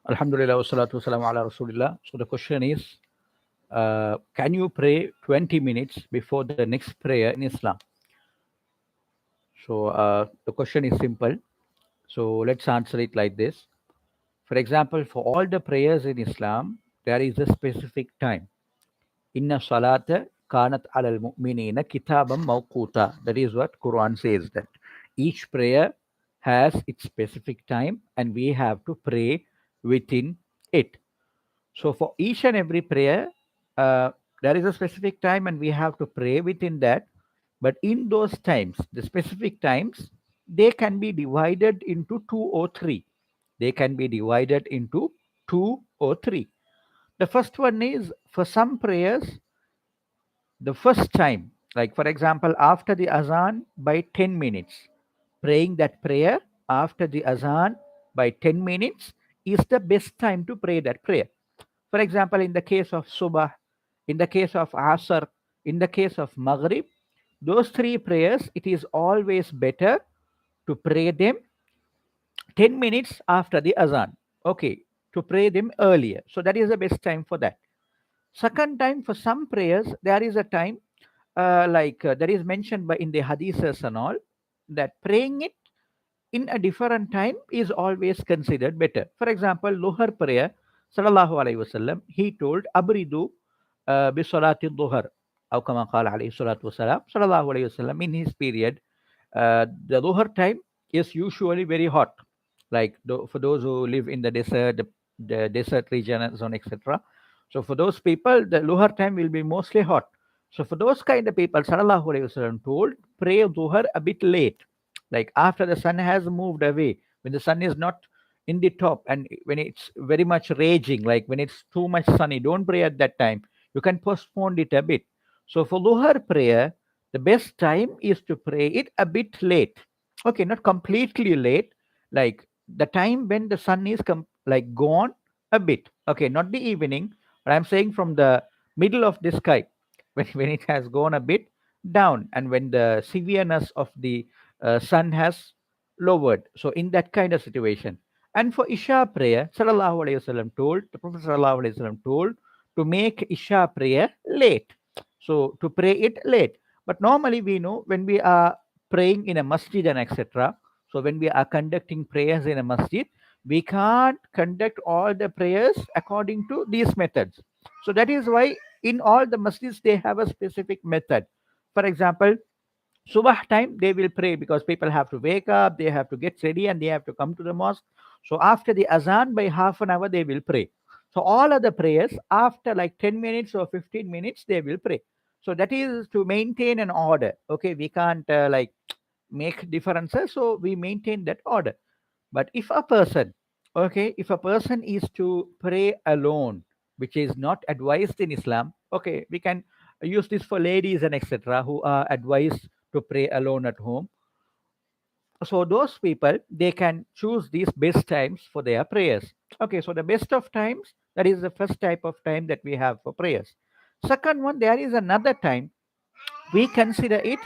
Alhamdulillah, wassalatu wassalamu ala Rasulillah. So the question is, can you pray 20 minutes before the next prayer in Islam? So the question is simple. So let's answer it like this. For example, for all the prayers in Islam, there is a specific time. Inna salata kanat alal mu'minina kitabam mawquta. That is what Quran says, that each prayer has its specific time and we have to pray within it. So for each and every prayer, uh, there is a specific time and we have to pray within that. But in those times, the specific times, they can be divided into two or three. They can be divided into two or three. The first one is, for some prayers, the first time, like for example, after the azan by 10 minutes, praying that prayer after the azan by 10 minutes is the best time to pray that prayer. For example, in the case of Subah, in the case of Asr, in the case of Maghrib, those three prayers, it is always better to pray them 10 minutes after the Azan. Okay, to pray them earlier. So that is the best time for that. Second time, for some prayers, there is a time, that is mentioned by in the hadiths and all, that praying it in a different time is always considered better. For example, Luhar prayer, sallallahu alaihi wasallam, he told, Abridu bi salati dhuhr, aw kama qala alayhi salatu wasalam, sallallahu alaihi wasallam, in his period, the Dhuhr time is usually very hot. Like for those who live in the desert, the desert region and so on, etc. So for those people, the Dhuhr time will be mostly hot. So for those kind of people, Sallallahu Alaihi Wasallam told, pray Dhuhr a bit late, like after the sun has moved away, when the sun is not in the top and when it's very much raging, like when it's too much sunny, don't pray at that time. You can postpone it a bit. So for Dhuhr prayer, the best time is to pray it a bit late. Okay, not completely late, like the time when the sun is like gone a bit. Okay, not the evening, but I'm saying from the middle of the sky, when it has gone a bit down and when the severeness of the sun has lowered. So in that kind of situation. And for Isha prayer, Sallallahu Alaihi Wasallam told, the Prophet Sallallahu Alaihi Wasallam told to make Isha prayer late. So to pray it late. But normally we know when we are praying in a masjid and etc. So when we are conducting prayers in a masjid, we can't conduct all the prayers according to these methods. So that is why in all the masjids they have a specific method. For example, Subah time they will pray because people have to wake up, they have to get ready, and they have to come to the mosque. So after the azan, by half an hour, they will pray. So all other prayers after like 10 minutes or 15 minutes, they will pray. So that is to maintain an order. Okay, we can't make differences, so we maintain that order. But if a person, okay, if a person is to pray alone, which is not advised in Islam, okay, we can use this for ladies and etc. who are advised to pray alone at home. So those people, they can choose these best times for their prayers. Okay, so the best of times, that is the first type of time that we have for prayers. Second one, there is another time we consider it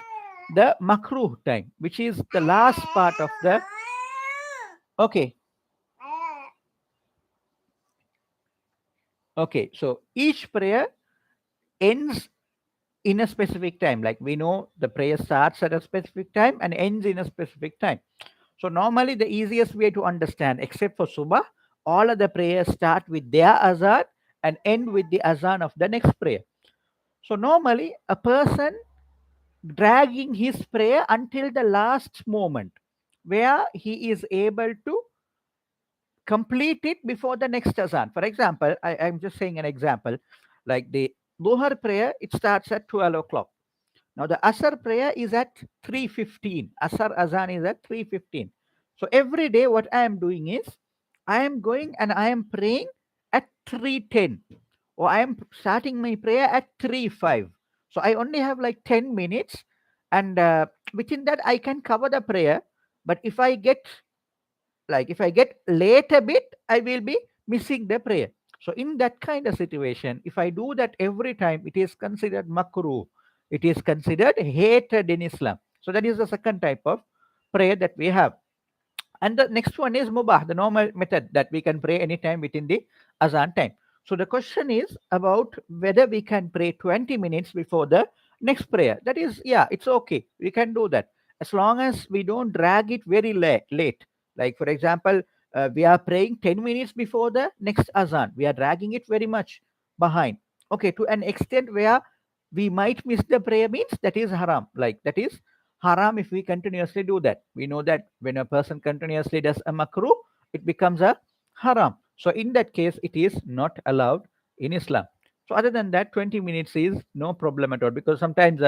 the makruh time, which is the last part of the. Okay, okay, so each prayer ends in a specific time. Like we know the prayer starts at a specific time and ends in a specific time. So normally the easiest way to understand, except for Subah, all of the prayers start with their azan and end with the azan of the next prayer. So normally a person dragging his prayer until the last moment where he is able to complete it before the next azan. For example, I'm just saying an example, like the Dhuhr prayer, it starts at 12 o'clock. Now the Asr prayer is at 3:15. Asr Azan is at 3:15. So every day what I am doing is I am going and I am praying at 3:10, or I am starting my prayer at 3:05. So I only have like 10 minutes, and within that I can cover the prayer. But if I get late a bit, I will be missing the prayer. So in that kind of situation, if I do that every time, it is considered makruh. It is considered hated in Islam. So that is the second type of prayer that we have. And the next one is mubah, the normal method that we can pray anytime within the azan time. So the question is about whether we can pray 20 minutes before the next prayer. That is, yeah, it's okay. We can do that as long as we don't drag it very late. Like, for example, we are praying 10 minutes before the next azan. We are dragging it very much behind. Okay, to an extent where we might miss the prayer means that is haram. Like, that is haram if we continuously do that. We know that when a person continuously does a makruh, it becomes a haram. So in that case, it is not allowed in Islam. So other than that, 20 minutes is no problem at all, because sometimes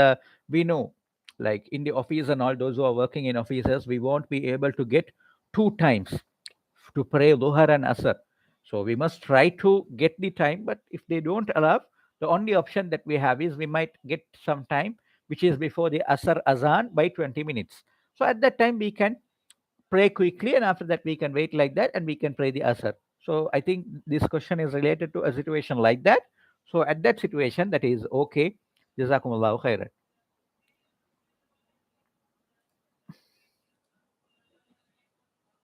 we know, like in the office and all those who are working in offices, we won't be able to get two times to pray Dhuhr and Asr. So we must try to get the time, but if they don't allow, the only option that we have is we might get some time which is before the Asr Azan by 20 minutes. So at that time we can pray quickly, and after that we can wait like that and we can pray the Asr. So I think this question is related to a situation like that. So at that situation, that is okay. Jazakumullahu khairan.